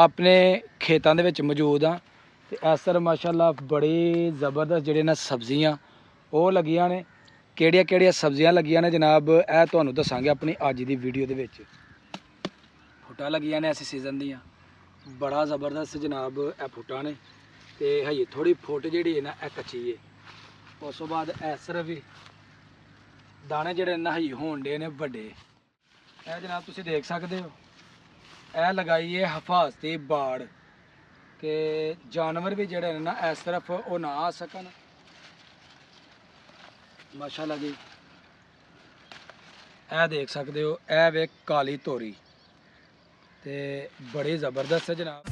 अपने खेतों के विच मौजूद हाँ ते इस तरह माशाअल्लाह बड़ी ज़बरदस्त जिहड़े ना सब्जियां वो लगियां ने। किहड़ियां किहड़ियां सब्जियां लगियां ने जनाब यह तुहानूं दस्सांगे अपनी अज दी वीडियो दे विच। फुटां लगियां ने इस सीज़न दियां, बड़ा ज़बरदस्त जनाब यह फुटां ने ते हजे थोड़ी फुट जिहड़ी है ना यह कच्ची है। उस तो बाद इस तरह भी दाने जिहड़े ना हजे होण डे ने वड्डे। यह जनाब तुसीं देख सकते हो यह लगाई है हिफाजती बाड़ कि जानवर भी जिहड़े ने ना इस तरफ वो ना आ सकन। माशाअल्लाह जी यह देख सकते हो यह वे काली तोरी ते बड़ी ज़बरदस्त है जनाब।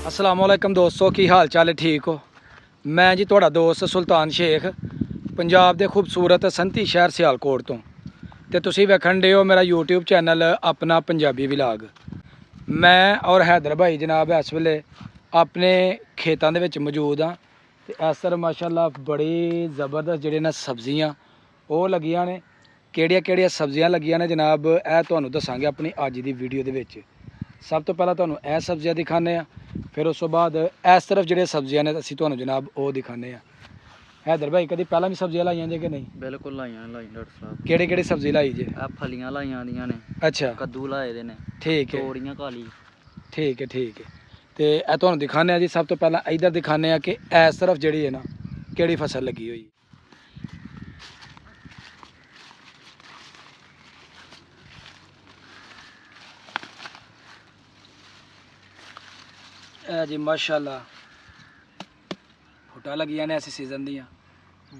अस्सलामुअलैकुम दोस्तों, की हाल चाल है? ठीक हो? मैं जी तुहाड़ा दोस्त सुल्तान शेख पंजाब के खूबसूरत संती शहर सियालकोट तो ते तुसीं वेखण डे हो मेरा यूट्यूब चैनल अपना पंजाबी विलाग। मैं और हैदर भाई जनाब इस वेले अपने खेतों के विच मौजूद हाँ ते इस तरह माशाअल्लाह बड़ी ज़बरदस्त जिहड़े ना सब्जियां वो लगियां ने। किहड़ियां किहड़ियां सब्जियां लगियां ने जनाब यह तुहानूं दस्सांगे अपनी अज दी वीडियो दे विच। सब तो पहला तुहानूं यह सब्जियां दिखाने आ, फिर उस तो बाद इस तरफ जिहड़े सब्जियां ने असीं तुहानूं जनाब वो दिखाने आ। हैदर भाई कभी पहला भी सब्जियां लाइयां जे कि नहीं? बिल्कुल लाइयां डॉक्टर साहब। किहड़ी किहड़ी सब्जी लाई जे? फलियां लाइयां दियां ने। अच्छा कद्दू लाए दे ने। ठीक है तोरियां काली। ठीक है ठीक है। तो यह तुहानूं दिखाने जी। सब तो पहला इधर दिखाने कि इस तरफ जिहड़ी है ना किहड़ी फसल लगी हुई। जी माशाअल्लाह फुटां लगियां ने इस सीज़न दियां,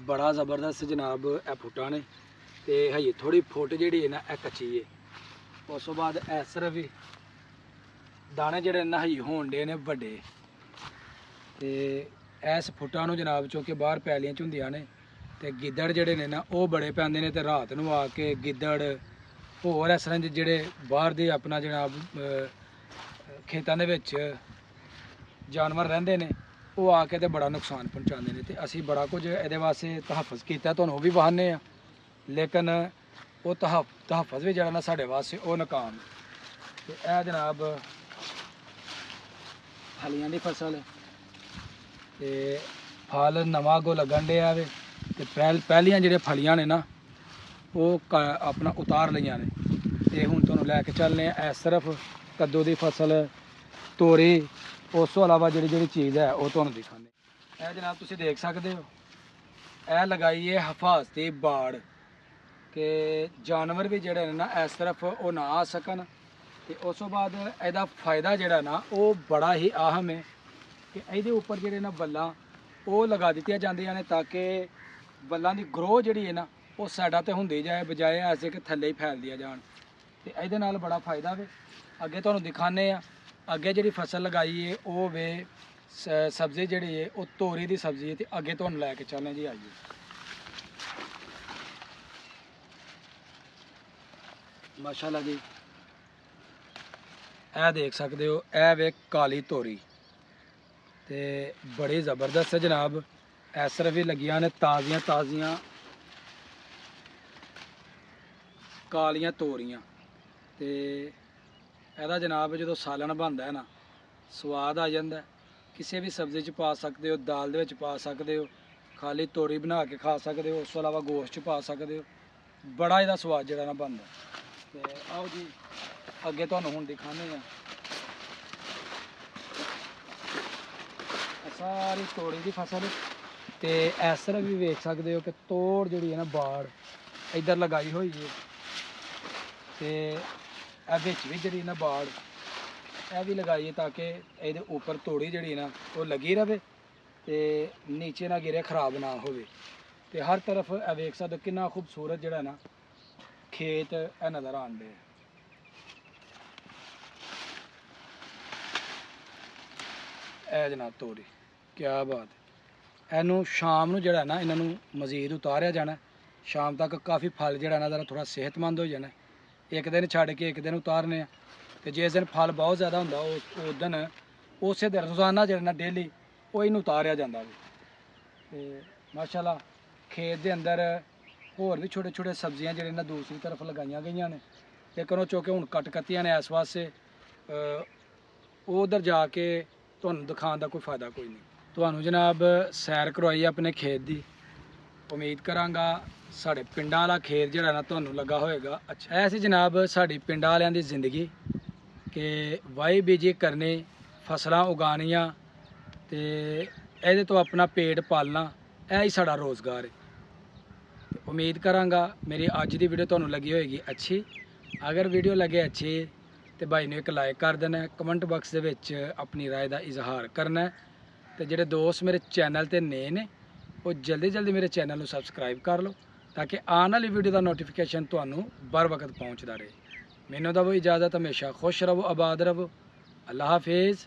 बड़ा ज़बरदस्त जनाब यह फुटां ने ते हजे थोड़ी फुट जिहड़ी है ना यह कच्ची है। उस तो बाद इस तरफ भी दाने जिहड़े ना हजे होण डे ने वड्डे ते इस फुटां नूं जनाब चूँकि बाहर पैलियां च हुंदियां ने ते गिद्दड़ जिहड़े ने ना वो बड़े पैंदे ने ते रात नूं आके गिद्दड़ होर इस तरह दे जिहड़े बाहर दे अपना जनाब खेतां दे विच जानवर रहिंदे ने वो आके ते बड़ा नुकसान पहुँचाते हैं। तो असी बड़ा कुछ ये वास्ते तहफ़ुज़ किया तुहानूं भी बहाने आ, लेकिन वो तहफ़ुज़ भी जिहड़ा ना साडे वास्ते वो नाकाम। तो यह जनाब फलियां दी फसल ते फल नवां अगों लगन डे वे ते पहलियां जिहड़ियां फलियां ने ना वो अपना उतार लईयां ने ते हुण तुहानूं लैके चलने इस तरफ कद्दू दी फसल तोरी। उस तो अलावा जिहड़ी जिहड़ी चीज़ है वो तुहानूं दिखाने। यह जनाब तुसीं देख सकते हो यह लगाई है हिफाजती बाड़ कि जानवर भी जिहड़े ने ना इस तरफ वो ना आ सकन। ते उस तो बाद ਇਹਦਾ फ़ायदा जिहड़ा ना वो बड़ा ही अहम है कि ਇਹਦੇ ਉੱਪਰ ਜਿਹੜੇ ਨਾ ਬੱਲਾਂ ਉਹ ਲਗਾ ਦਿੱਤੀਆਂ ਜਾਂਦੀਆਂ ਨੇ ताकि ਬੱਲਾਂ ਦੀ ग्रो ਜਿਹੜੀ ਹੈ ਨਾ ਉਹ ਸਾਈਡਾਂ ਤੇ ਹੁੰਦੀ ਜਾਏ ਬਜਾਏ ਐਸੇ ਕਿ ਥੱਲੇ ਹੀ ਫੈਲਦੀਆਂ ਜਾਣ ਤੇ ਇਹਦੇ ਨਾਲ ਬੜਾ ਫਾਇਦਾ ਵੇ। ਅੱਗੇ ਤੁਹਾਨੂੰ ਦਿਖਾਣੇ ਆ ਅੱਗੇ ਜਿਹੜੀ ਫਸਲ ਲਗਾਈ ਹੈ ਉਹ ਵੇ ਸਬਜ਼ੀ ਜਿਹੜੀ ਹੈ ਉਹ ਤੋਰੀ ਦੀ ਸਬਜ਼ੀ ਹੈ ਤੇ ਅੱਗੇ ਤੁਹਾਨੂੰ ਲੈ ਕੇ ਚੱਲਣੇ ਜੀ। ਆਈਏ ਮਾਸ਼ਾਅੱਲਾ ਜੀ ਇਹ देख सकते हो यह वे काली तोरी ते बड़ी ज़बरदस्त है जनाब। इस तरह भी लगियां ने ताज़ियां ताज़ियां कालियां तोरियां ते ਇਹਦਾ जनाब जो सालन बनता है ना स्वाद आ जाता है। किसी भी सब्जी च पा सकते हो, दाल दे विच पा सकते हो, खाली तोरी बना के खा सकते हो, उस तो अलावा गोश्त च पा सकते हो। बड़ा इसका स्वाद जो ना बनता। तो आओ जी अगे तुहानूं हुण दिखाने आ सारी तोड़ी की फसल। तो इस तरह भी वेख सकते हो कि तोड़ जी है ना बाड़ इधर लगाई हुई है तो बिच भी जी ना बाड़ यह भी लगाई है ताकि ये उपर तोड़ी जी ना वो लगी रहे तो नीचे ना गिरे खराब ना हो। तो हर तरफ वेख सकते कि खूबसूरत जड़ा ना खेत नज़र आते हैं। यह जनाब तोरी क्या बात है। इनू शाम नूं जिहड़ा ना इन्हों मजीद उतारिया जाना, शाम तक काफ़ी फल जिहड़ा ना जरा थोड़ा सेहतमंद हो जाना ਇੱਕ ਦਿਨ ਛੱਡ ਕੇ ਇੱਕ ਦਿਨ ਉਤਾਰਨੇ ਆ। ਤੇ ਜਿਸ ਦਿਨ ਫਲ ਬਹੁਤ ਜ਼ਿਆਦਾ ਹੁੰਦਾ ਉਸ ਦਿਨ ਉਸੇ ਦਿਨ ਰੋਜ਼ਾਨਾ ਜਿਹੜਾ ਨਾ ਡੇਲੀ ਉਹ ਇਹਨੂੰ ਉਤਾਰਿਆ ਜਾਂਦਾ ਵੀ। ਤੇ ਮਾਸ਼ਾਅੱਲਾ ਖੇਤ ਦੇ ਅੰਦਰ ਹੋਰ ਵੀ ਛੋਟੇ ਛੋਟੇ ਸਬਜ਼ੀਆਂ ਜਿਹੜੇ ਨਾ ਦੂਸਰੀ ਤਰਫ ਲਗਾਈਆਂ ਗਈਆਂ ਨੇ, ਲੇਕਿਨ ਉਹ ਚੋਕੇ ਹੁਣ ਕੱਟ ਕੱਤੀਆਂ ਨੇ ਇਸ ਵਾਸਤੇ ਉਹ ਉਧਰ ਜਾ ਕੇ ਤੁਹਾਨੂੰ ਦਿਖਾਉਣ ਦਾ ਕੋਈ ਫਾਇਦਾ ਕੋਈ ਨਹੀਂ। ਤੁਹਾਨੂੰ ਜਨਾਬ ਸੈਰ ਕਰਵਾਈ ਆਪਣੇ ਖੇਤ ਦੀ। ਉਮੀਦ ਕਰਾਂਗਾ ਸਾਡੇ ਪਿੰਡਾਂ ਵਾਲਾ ਖੇਤ ਜਿਹੜਾ ਨਾ ਤੁਹਾਨੂੰ ਲੱਗਾ ਹੋਏਗਾ ਅੱਛਾ। ਐ ਸੀ ਜਨਾਬ ਸਾਡੀ ਪਿੰਡਾਂ ਵਾਲਿਆਂ ਦੀ ਜ਼ਿੰਦਗੀ ਕਿ ਵਾਹੀ ਬੀਜੀ ਕਰਨੀ, ਫਸਲਾਂ ਉਗਾਉਣੀਆਂ ਤੇ ਇਹਦੇ ਤੋਂ ਆਪਣਾ ਪੇਟ ਪਾਲਣਾ, ਇਹ ਹੀ ਸਾਡਾ ਰੋਜ਼ਗਾਰ ਹੈ। ਉਮੀਦ ਕਰਾਂਗਾ ਮੇਰੀ ਅੱਜ ਦੀ ਵੀਡੀਓ ਤੁਹਾਨੂੰ ਲੱਗੀ ਹੋਏਗੀ ਅੱਛੀ। ਅਗਰ ਵੀਡੀਓ ਲੱਗੇ ਅੱਛੀ ਤੇ ਭਾਈ ਨੂੰ ਇੱਕ ਲਾਈਕ ਕਰ ਦੇਣਾ, ਕਮੈਂਟ ਬਾਕਸ ਦੇ ਵਿੱਚ ਆਪਣੀ ਰਾਏ ਦਾ ਇਜ਼ਹਾਰ ਕਰਨਾ ਤੇ ਜਿਹੜੇ ਦੋਸਤ ਮੇਰੇ ਚੈਨਲ ਤੇ ਨਏ ਨੇ ਉਹ ਜਲਦੀ ਜਲਦੀ ਮੇਰੇ ਚੈਨਲ ਨੂੰ ਸਬਸਕ੍ਰਾਈਬ ਕਰ ਲਓ ਤਾਂ ਕਿ ਆਉਣ ਵਾਲੀ ਵੀਡੀਓ ਦਾ ਨੋਟੀਫਿਕੇਸ਼ਨ ਤੁਹਾਨੂੰ बर वक्त ਪਹੁੰਚਦਾ ਰਹੇ। ਮੈਨੂੰ ਦਿਓ ਇਜਾਜ਼ਤ, ਹਮੇਸ਼ਾ ਖੁਸ਼ ਰਹੋ, ਆਬਾਦ ਰਹੋ। ਅੱਲਾ ਹਾਫਿਜ਼।